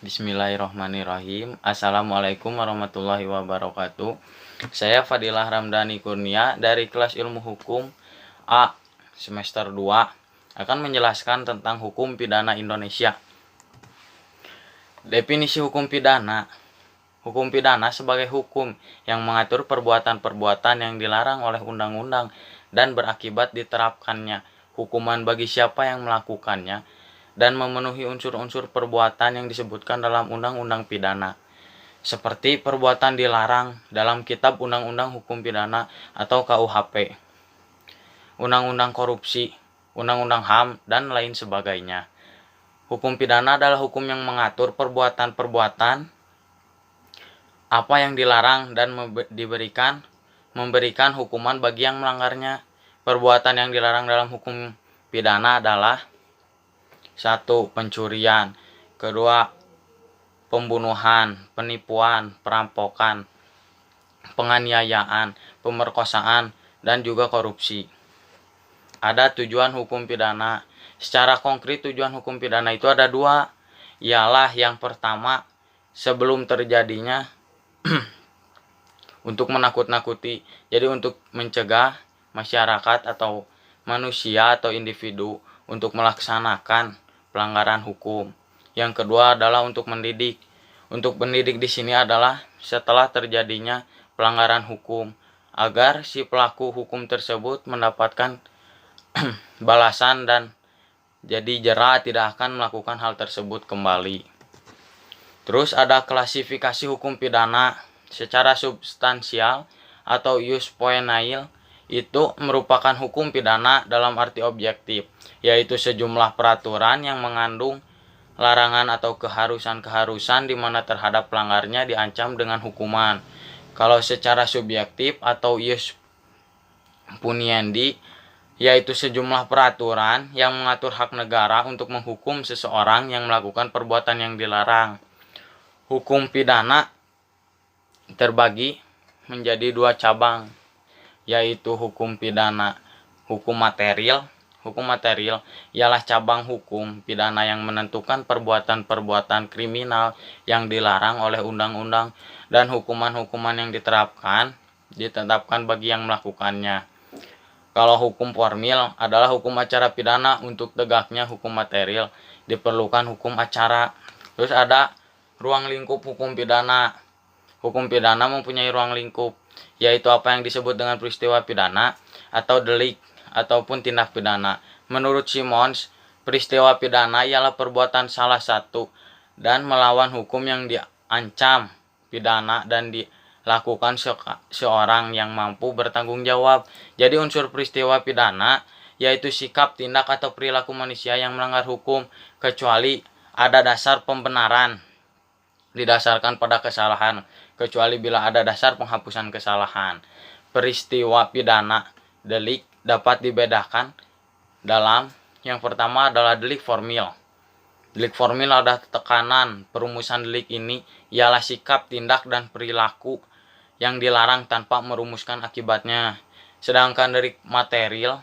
Bismillahirrahmanirrahim. Assalamualaikum warahmatullahi wabarakatuh. Saya Fadilah Ramdhani Kurnia dari kelas ilmu hukum A semester 2 akan menjelaskan tentang hukum pidana Indonesia. Definisi hukum pidana. Hukum pidana sebagai hukum yang mengatur perbuatan-perbuatan yang dilarang oleh undang-undang dan berakibat diterapkannya hukuman bagi siapa yang melakukannya dan memenuhi unsur-unsur perbuatan yang disebutkan dalam undang-undang pidana, seperti perbuatan dilarang dalam Kitab Undang-Undang Hukum Pidana atau KUHP, Undang-Undang Korupsi, Undang-Undang HAM, dan lain sebagainya. Hukum pidana adalah hukum yang mengatur perbuatan-perbuatan apa yang dilarang dan memberikan hukuman bagi yang melanggarnya. Perbuatan yang dilarang dalam hukum pidana adalah 1. Pencurian, 2. Pembunuhan, penipuan, perampokan, penganiayaan, pemerkosaan, dan juga korupsi. Ada tujuan hukum pidana. Secara konkret tujuan hukum pidana itu ada 2, ialah yang pertama sebelum terjadinya untuk menakut-nakuti, jadi untuk mencegah masyarakat atau manusia atau individu untuk melaksanakan pelanggaran hukum. Yang kedua adalah untuk mendidik. Untuk mendidik di sini adalah setelah terjadinya pelanggaran hukum agar si pelaku hukum tersebut mendapatkan balasan dan jadi jera tidak akan melakukan hal tersebut kembali. Terus ada klasifikasi hukum pidana. Secara substansial atau ius poenail itu merupakan hukum pidana dalam arti objektif, yaitu sejumlah peraturan yang mengandung larangan atau keharusan-keharusan di mana terhadap pelanggarnya diancam dengan hukuman. Kalau secara subjektif atau ius puniendi, yaitu sejumlah peraturan yang mengatur hak negara untuk menghukum seseorang yang melakukan perbuatan yang dilarang. Hukum pidana terbagi menjadi 2 cabang, yaitu hukum pidana hukum material. Hukum material ialah cabang hukum pidana yang menentukan perbuatan-perbuatan kriminal yang dilarang oleh undang-undang dan hukuman-hukuman yang ditetapkan bagi yang melakukannya. Kalau hukum formil adalah hukum acara pidana. Untuk tegaknya hukum material diperlukan hukum acara. Terus ada ruang lingkup hukum pidana. Hukum pidana mempunyai ruang lingkup, yaitu apa yang disebut dengan peristiwa pidana atau delik ataupun tindak pidana. Menurut Simons, peristiwa pidana ialah perbuatan salah satu dan melawan hukum yang diancam pidana dan dilakukan seorang yang mampu bertanggung jawab. Jadi unsur peristiwa pidana yaitu sikap, tindak, atau perilaku manusia yang melanggar hukum, kecuali ada dasar pembenaran didasarkan pada kesalahan, kecuali bila ada dasar penghapusan kesalahan. Peristiwa pidana delik dapat dibedakan dalam yang pertama adalah delik formil. Delik formil adalah tekanan. Perumusan delik ini ialah sikap, tindak, dan perilaku yang dilarang tanpa merumuskan akibatnya. Sedangkan delik material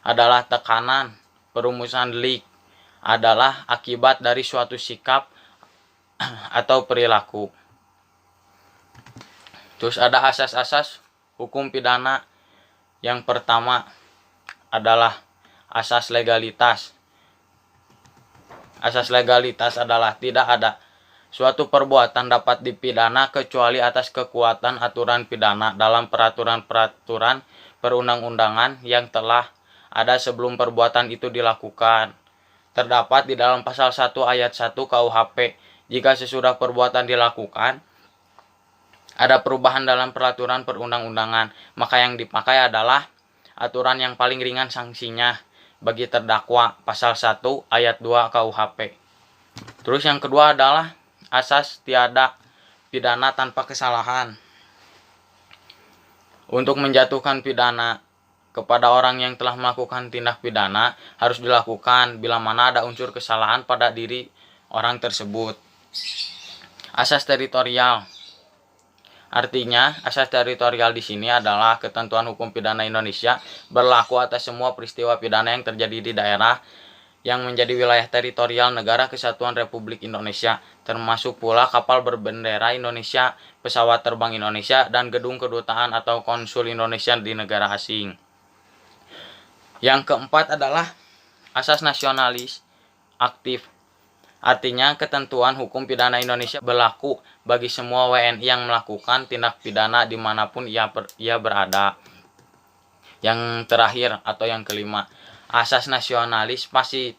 adalah tekanan. Perumusan delik adalah akibat dari suatu sikap atau perilaku. Terus ada asas-asas hukum pidana. Yang pertama adalah asas legalitas. Asas legalitas adalah tidak ada suatu perbuatan dapat dipidana kecuali atas kekuatan aturan pidana dalam peraturan-peraturan perundang-undangan yang telah ada sebelum perbuatan itu dilakukan. Terdapat di dalam pasal 1 ayat 1 KUHP. Jika sesudah perbuatan dilakukan ada perubahan dalam peraturan perundang-undangan, maka yang dipakai adalah aturan yang paling ringan sanksinya bagi terdakwa, pasal 1 ayat 2 KUHP. Terus yang kedua adalah asas tiada pidana tanpa kesalahan. Untuk menjatuhkan pidana kepada orang yang telah melakukan tindak pidana harus dilakukan bila mana ada unsur kesalahan pada diri orang tersebut. Asas teritorial. Artinya, asas teritorial di sini adalah ketentuan hukum pidana Indonesia berlaku atas semua peristiwa pidana yang terjadi di daerah yang menjadi wilayah teritorial Negara Kesatuan Republik Indonesia, termasuk pula kapal berbendera Indonesia, pesawat terbang Indonesia, dan gedung kedutaan atau konsul Indonesia di negara asing. Yang keempat adalah asas nasionalis aktif. Artinya ketentuan hukum pidana Indonesia berlaku bagi semua WNI yang melakukan tindak pidana dimanapun ia berada. Yang terakhir atau yang kelima, asas nasionalis pasif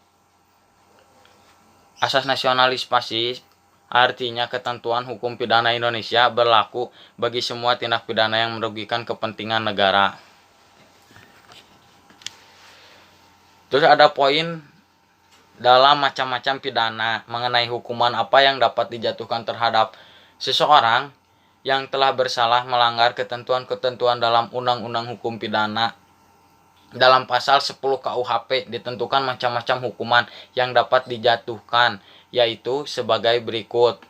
artinya ketentuan hukum pidana Indonesia berlaku bagi semua tindak pidana yang merugikan kepentingan negara. Terus ada poin dalam macam-macam pidana mengenai hukuman apa yang dapat dijatuhkan terhadap seseorang yang telah bersalah melanggar ketentuan-ketentuan dalam Undang-Undang Hukum Pidana. Dalam pasal 10 KUHP ditentukan macam-macam hukuman yang dapat dijatuhkan, yaitu sebagai berikut.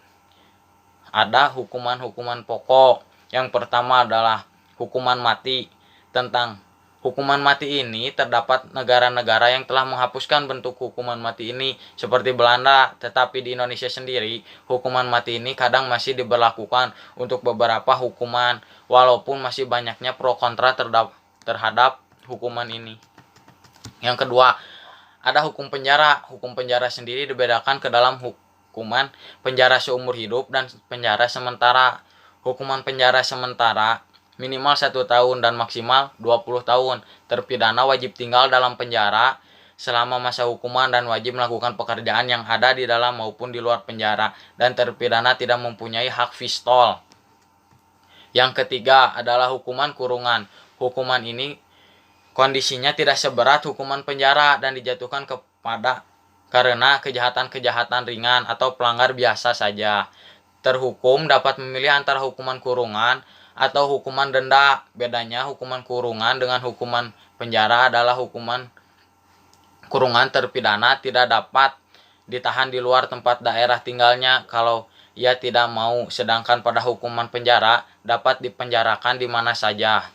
Ada hukuman-hukuman pokok. Yang pertama adalah hukuman mati. Tentang hukuman mati ini terdapat negara-negara yang telah menghapuskan bentuk hukuman mati ini seperti Belanda, tetapi di Indonesia sendiri hukuman mati ini kadang masih diberlakukan untuk beberapa hukuman walaupun masih banyaknya pro kontra terhadap hukuman ini. Yang kedua, ada hukum penjara. Hukum penjara sendiri dibedakan ke dalam hukuman penjara seumur hidup dan penjara sementara. Hukuman penjara sementara minimal 1 tahun dan maksimal 20 tahun. Terpidana wajib tinggal dalam penjara selama masa hukuman dan wajib melakukan pekerjaan yang ada di dalam maupun di luar penjara, dan terpidana tidak mempunyai hak pistol. Yang ketiga adalah hukuman kurungan. Hukuman ini kondisinya tidak seberat hukuman penjara dan dijatuhkan karena kejahatan-kejahatan ringan atau pelanggar biasa saja. Terhukum dapat memilih antara hukuman kurungan atau hukuman denda. Bedanya hukuman kurungan dengan hukuman penjara adalah hukuman kurungan terpidana tidak dapat ditahan di luar tempat daerah tinggalnya kalau ia tidak mau, sedangkan pada hukuman penjara dapat dipenjarakan di mana saja.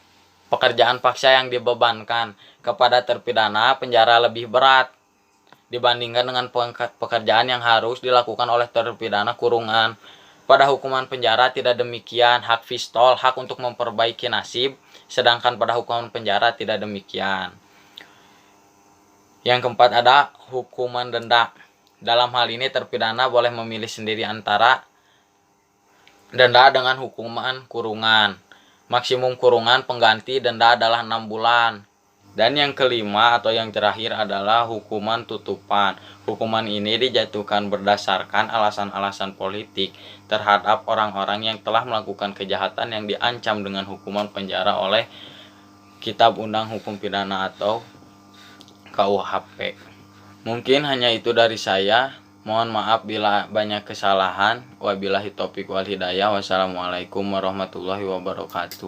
Pekerjaan paksa yang dibebankan kepada terpidana penjara lebih berat dibandingkan dengan pekerjaan yang harus dilakukan oleh terpidana kurungan. Pada hukuman penjara tidak demikian, hak pistol, hak untuk memperbaiki nasib, sedangkan pada hukuman penjara tidak demikian. Yang keempat ada hukuman denda. Dalam hal ini terpidana boleh memilih sendiri antara denda dengan hukuman kurungan. Maksimum kurungan pengganti denda adalah 6 bulan. Dan yang kelima atau yang terakhir adalah hukuman tutupan. Hukuman ini dijatuhkan berdasarkan alasan-alasan politik terhadap orang-orang yang telah melakukan kejahatan yang diancam dengan hukuman penjara oleh Kitab Undang Hukum Pidana atau KUHP. Mungkin hanya itu dari saya. Mohon maaf bila banyak kesalahan. Wabillahi taufiq wal hidayah. Wassalamualaikum warahmatullahi wabarakatuh.